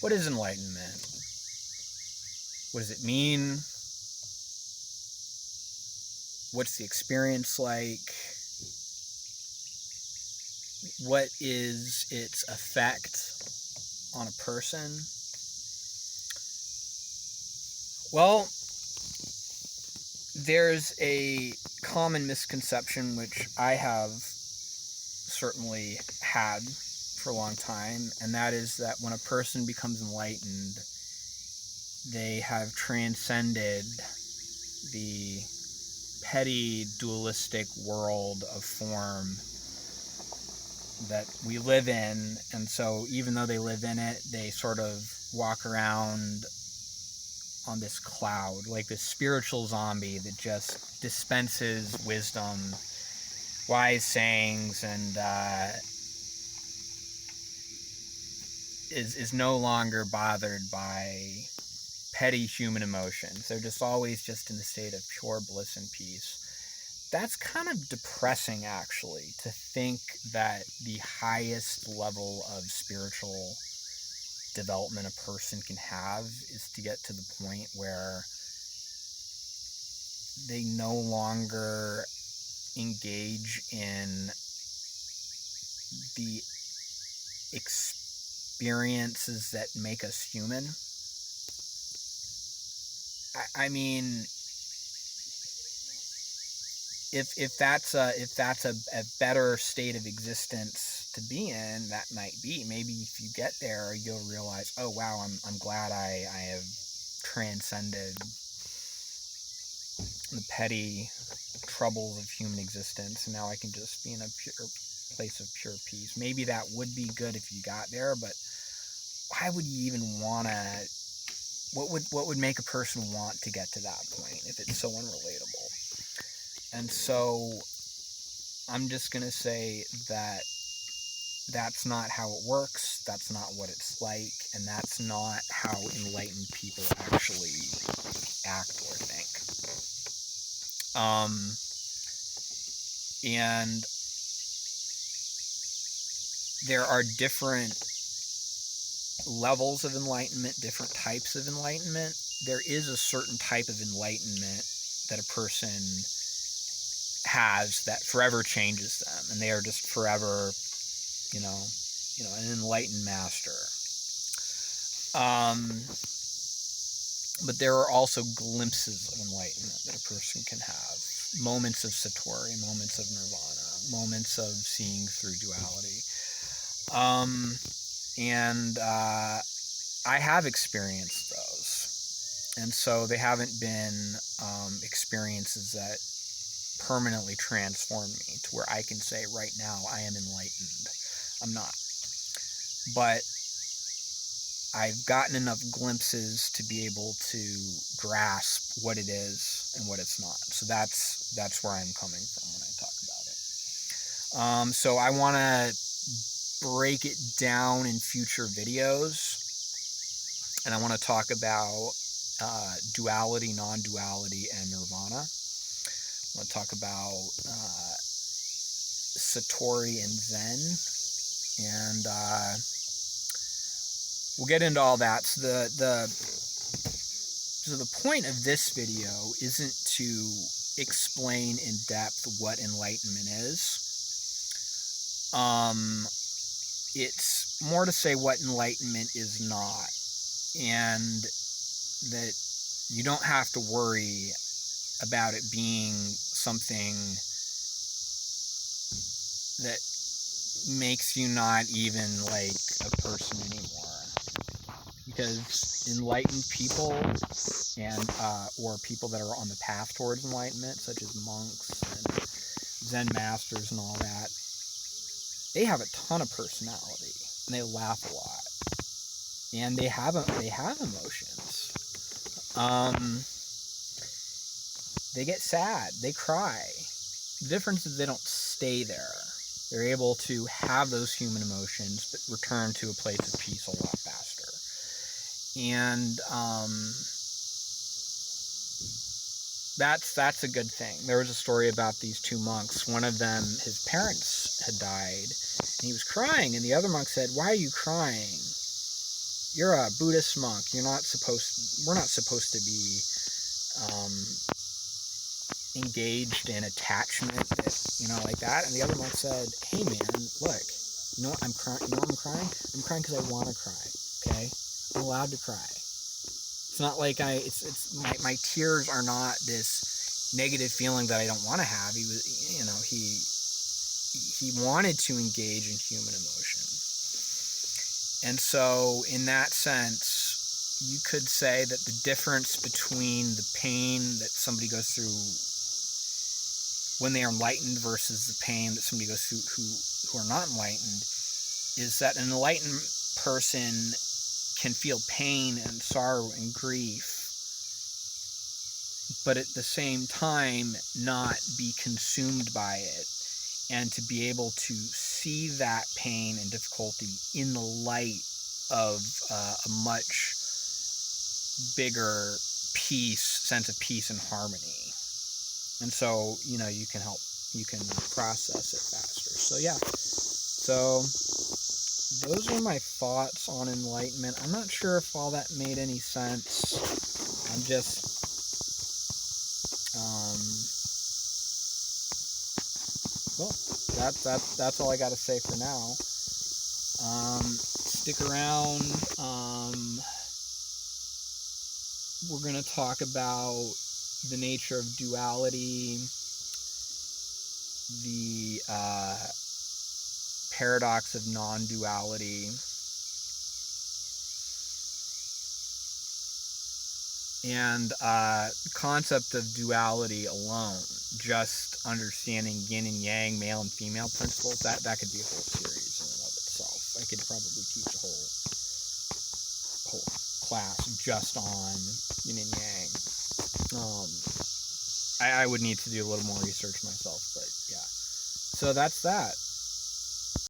What is enlightenment? What does it mean? What's the experience like? What is its effect on a person? Well, there's a common misconception which I have certainly had for a long time, and that is that when a person becomes enlightened, they have transcended the petty, dualistic world of form that we live in. And so even though they live in it, they sort of walk around on this cloud, like this spiritual zombie that just dispenses wisdom, wise sayings, and is no longer bothered by petty human emotions. They're just always just in a state of pure bliss and peace. That's kind of depressing, actually, to think that the highest level of spiritual development a person can have is to get to the point where they no longer engage in the experiences that make us human. I mean, if that's a better state of existence to be in, that might be. Maybe if you get there, you'll realize, oh wow, I'm glad I have transcended the petty troubles of human existence, and now I can just be in a pure place of pure peace. Maybe that would be good if you got there, but why would you even want to? What would make a person want to get to that point if it's so unrelatable? And so I'm just going to say that that's not how it works, that's not what it's like, and that's not how enlightened people actually act or think. And there are different levels of enlightenment, different types of enlightenment. There is a certain type of enlightenment that a person has that forever changes them, and they are just forever, an enlightened master. But there are also glimpses of enlightenment that a person can have. Moments of satori, moments of nirvana, moments of seeing through duality. And I have experienced those. And so they haven't been experiences that permanently transform me to where I can say right now I am enlightened. I'm not. But I've gotten enough glimpses to be able to grasp what it is and what it's not. So that's where I'm coming from when I talk about it. So I want to break it down in future videos, and I want to talk about duality, non-duality, and nirvana. I want to talk about satori and zen, and we'll get into all that. So the point of this video isn't to explain in depth what enlightenment is. It's more to say what enlightenment is not, and that you don't have to worry about it being something that makes you not even like a person anymore. Because enlightened people and or people that are on the path towards enlightenment, such as monks and Zen masters and all that, they have a ton of personality, and they laugh a lot, and they have emotions. They get sad, they cry. The difference is they don't stay there. They're able to have those human emotions, but return to a place of peace a lot faster. And that's a good thing. There was a story about these two monks. One of them, his parents had died, and he was crying, and the other monk said, "Why are you crying?" you're a Buddhist monk. We're not supposed to be engaged in attachment, like that. And the other monk said, hey man, look, you know what I'm crying? You know what I'm crying? I'm crying because I want to cry. Okay, I'm allowed to cry. It's not like it's my tears are not this negative feeling that I don't want to have. He was, he wanted to engage in human emotion. And so in that sense, you could say that the difference between the pain that somebody goes through when they are enlightened versus the pain that somebody goes through who are not enlightened is that an enlightened person can feel pain and sorrow and grief, but at the same time not be consumed by it, and to be able to see that pain and difficulty in the light of a much bigger sense of peace and harmony. And so, you can process it faster. So yeah, so those are my thoughts on enlightenment. I'm not sure if all that made any sense. I'm just, that's all I got to say for now. Stick around. We're going to talk about the nature of duality, the paradox of non-duality, and concept of duality alone, just understanding yin and yang, male and female principles, that could be a whole series in and of itself. I could probably teach a whole class just on yin and yang. I would need to do a little more research myself, but yeah. So that's that.